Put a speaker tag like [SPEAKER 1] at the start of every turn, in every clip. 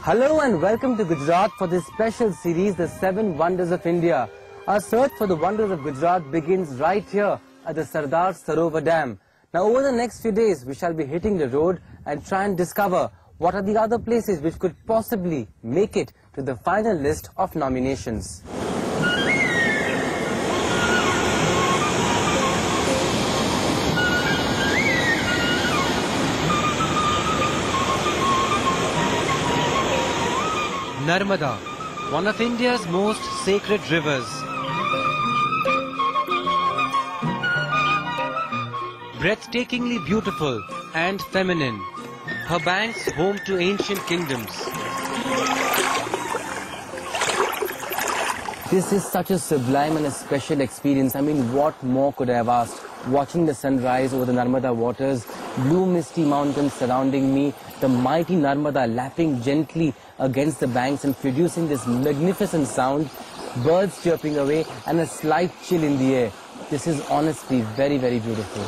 [SPEAKER 1] Hello and welcome to Gujarat for this special series, The 7 Wonders of India. Our search for the wonders of Gujarat begins right here at the Sardar Sarovar Dam. Now over the next few days, we shall be hitting the road and try and discover what are the other places which could possibly make it to the final list of nominations. Narmada, one of India's most sacred rivers. Breathtakingly beautiful and feminine, her banks home to ancient kingdoms. This is such a sublime and a special experience. I mean, what more could I have asked? Watching the sunrise over the Narmada waters, blue misty mountains surrounding me, the mighty Narmada lapping gently against the banks and producing this magnificent sound, birds chirping away and a slight chill in the air. This is honestly very, very beautiful.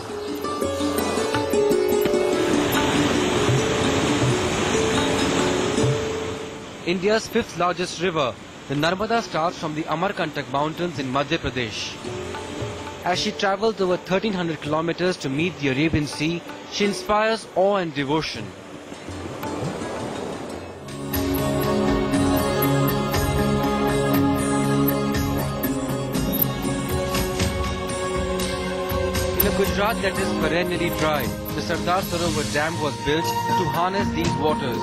[SPEAKER 1] India's fifth largest river, the Narmada starts from the Amarkantak mountains in Madhya Pradesh. As she travels over 1300 kilometers to meet the Arabian Sea, she inspires awe and devotion. In a Gujarat that is perennially dry, the Sardar Sarovar Dam was built to harness these waters.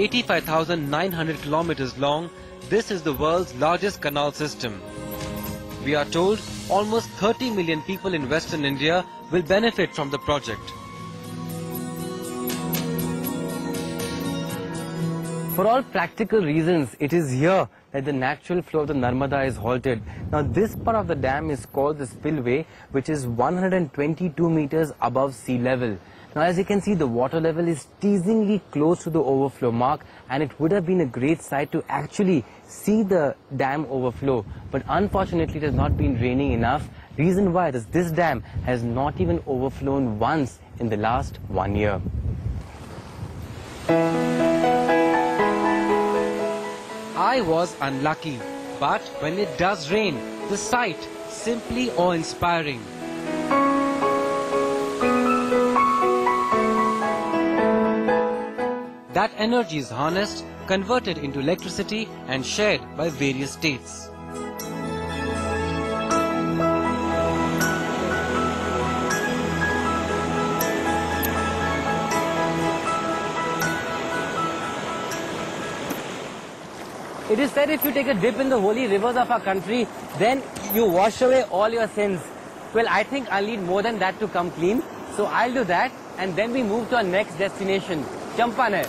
[SPEAKER 1] (85,900 kilometers long), this is the world's largest canal system. We are told almost 30 million people in Western India will benefit from the project. For all practical reasons, it is here that the natural flow of the Narmada is halted. Now this part of the dam is called the spillway, which is 122 meters above sea level. Now as you can see, the water level is teasingly close to the overflow mark, and it would have been a great sight to actually see the dam overflow. But unfortunately it has not been raining enough. Reason why is this dam has not even overflown once in the last 1 year. I was unlucky, but when it does rain, the sight simply awe-inspiring. That energy is harnessed, converted into electricity and shared by various states. It is said if you take a dip in the holy rivers of our country, then you wash away all your sins. Well, I think I'll need more than that to come clean. So I'll do that, and then we move to our next destination, Champaner.